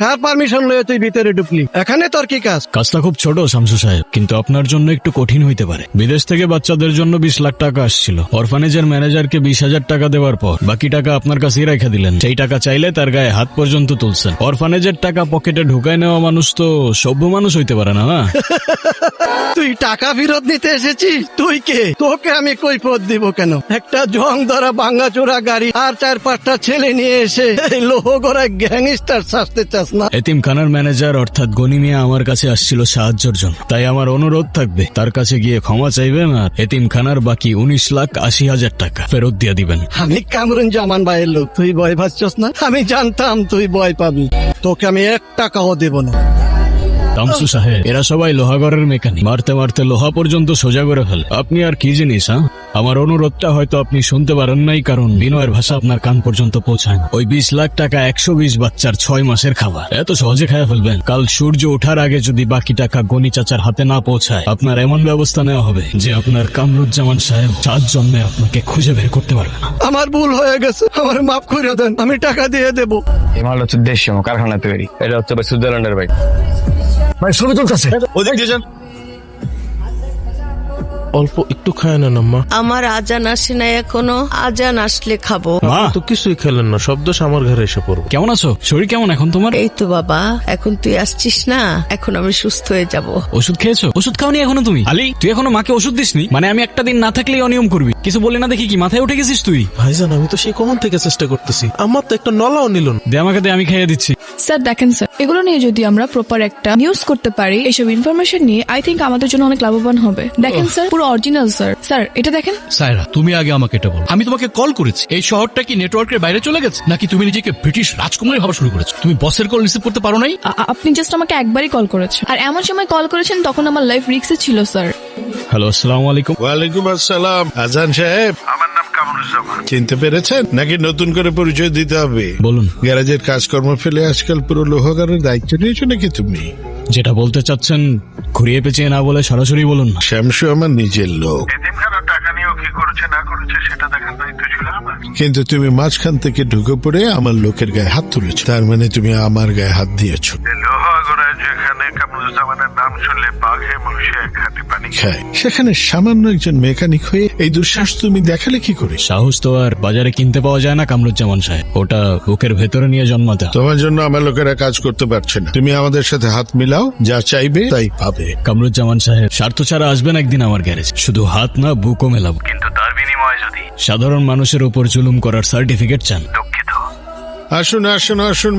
কার permission লয়ে তুই ভিতরে ঢুকলি? এখানে তোর কি কাজ? কাজটা খুব ছোট শামসু সাহেব, কিন্তু আপনার জন্য একটু কঠিন হইতে পারে। বিদেশ থেকে বাচ্চাদের জন্য 20 লাখ টাকা আসছিল। অরফানেজের ম্যানেজারকে 20,000 টাকা দেওয়ার পর বাকি টাকা আপনার কাছেই রেখে দিলেন। সেই টাকা চাইলে তার গায়ে হাত পর্যন্ত তুলছেন। অরফানেজের টাকা পকেটে ঢুকায় নেওয়া মানুষ তো সভ্য মানুষ হইতে পারে না, না? তুই টাকা ফেরত নিতে এসেছিস? তুই কে? তোকে আমি কৈফিয়ত দিব কেন? একটা জং ধরা ভাঙাচোরা গাড়ি আর 4-5টা ছেলে নিয়ে এসে এই লোহগড়া গ্যাংস্টার সাজতে চাস না? এতিমখানার ম্যানেজার অর্থাৎ গনি মিয়া আমার কাছে আসছিল সাহায্যের জন্য। তাই আমার অনুরোধ থাকবে তার কাছে গিয়ে ক্ষমা চাইবেন আর এতিমখানার বাকি 19,80,000 টাকা ফেরত দিয়ে দিবেন। আমি কামরুজ্জামান ভাইয়ের লোক, তুই ভয় পাচ্ছস না? আমি জানতাম তুই ভয় পাবি। তোকে আমি 1 টাকাও দেব না। শামসু সাহেব, এরা সবাই লোহাগড়ের মেকানিক। মারতে মারতে লোহা পর্যন্ত সোজা করে ফেল। আপনি আর কি জিনিস? আমার অনুরোধটা হয়তো আপনি শুনতে পারেন নাই, কারণ বিনয়ের ভাষা আপনার কান পর্যন্ত পৌঁছায় না। ওই 20 লাখ টাকা 120 বাচ্চার 6 মাসের খাবার এত সহজে খায় ফেলবেন? কাল সূর্য ওঠার আগে যদি বাকি টাকা গনি চাচার হাতে না পৌঁছায়, আপনার এমন ব্যবস্থা নেওয়া হবে যে আপনার কামরুজ্জামান সাহেব 7 জন্মে আপনাকে খুঁজে বের করতে পারবে না। আমার ভুল হয়ে গেছে, আমার মাফ করে দেন, আমি টাকা দিয়ে দেব। এই মাল হচ্ছে দেশীয় কারখানা তৈরি। এটা হচ্ছে ভাই সুইজারল্যান্ডের ভাই। ভাই ছবি তুলতেছে। অল্প একটু খায় না আম্মা। আমার আজান আসে না এখনো, আজান আসলে খাবো। মা, তো কিছুই খেলেন না, সব দোষ আমার ঘরে এসে পড়বো। কেমন আছো? শরীর কেমন এখন তোমার? এই তো বাবা, এখন তুই আসছিস না, এখন আমি সুস্থ হয়ে যাব। ওষুধ খেয়েছো? ওষুধ খাওনি এখনো তুমি? আলী, তুই এখনো মাকে ওষুধ দিসনি? মানে আমি একটা দিন না থাকলেই অনিয়ম করবি? কিছু বলে না দেখি কি মাথায় উঠে গেছিস তুই? ভাইজান, আমি তো সেই কখন থেকে চেষ্টা করতেছি, আমার তো একটা নলাও নিল না। দে আমাকে, দে, আমি খাইয়ে দিচ্ছি। স্যার দেখেন স্যার, এগুলো নিয়ে যদি আমরা প্রপার একটা নিউজ করতে পারি, এইসব ইনফরমেশন নিয়ে আই থিঙ্ক আমাদের জন্য অনেক লাভবান হবে। দেখেন স্যার, পুরো অরিজিনাল স্যার। স্যার এটা দেখেন। সায়রা, তুমি আগে আমাকে এটা বলো। আমি তোমাকে কল করেছি, এই শহরটা কি নেটওয়ার্কের বাইরে চলে গেছে, নাকি তুমি নিজেকে ব্রিটিশ রাজকুমারী ভাবা শুরু করেছো? তুমি বসের কল রিসিভ করতে পারো নাই? আপনি জাস্ট আমাকে একবারই কল করেছেন, আর এমন সময় কল করেছেন তখন আমার লাইফ রিস্কে ছিল স্যার। হ্যালো, আসসালামু আলাইকুম। ওয়ালাইকুম আসসালাম। আজান সাহেব, আমার নাম কামরুজ্জামান। চিনতে পেরেছেন নাকি নতুন করে পরিচয় দিতে হবে? বলুন। গ্যারাজের কাজকর্ম ফেলে আজকাল পুরো লোহাগারের দায়িত্ব নিয়েছো নাকি তুমি? যেটা বলতে চাচ্ছেন ঘুরিয়ে পেঁচিয়ে না বলে সরাসরি বলুন না। শ্যামসু আমার নিজের লোক। টাকা নিয়েও কি করেছে না করেছে সেটা দেখার দায়িত্ব ছিল আমার। কিন্তু তুমি মাঝখান থেকে ঢুকে পড়ে আমার লোকের গায়ে হাত তুলেছো, তার মানে তুমি আমার গায়ে হাত দিয়েছো। লোহাগড়ায় যেখানে কামরুজ্জামানের নাম শুনলে বাঘে মহিষে এক হাতে পানি খায়, সেখানে সামান্য একজন মেকানিক হয়ে এই দুঃসাহস তুমি দেখালে কি করে? সাহস তো আর বাজারে কিনতে পাওয়া যায় না কামরুজ্জামান সাহেব, ওটা বুকের ভেতরে নিয়ে জন্মাতে হয়। তোমার জন্য আমার লোকেরা কাজ করতে পারছে না। তুমি আমাদের সাথে হাত মিলাও, যা চাইবে তাই পাবে। কামরুজ্জামান সাহেব, স্বার্থ ছাড়া আসবেন একদিন আমার গ্যারেজ, শুধু হাত না বুকও মেলাবো। কিন্তু তার বিনিময়ে যদি সাধারণ মানুষের উপর জুলুম করার সার্টিফিকেট চান, দুঃখিত। আসুন আসুন আসুন।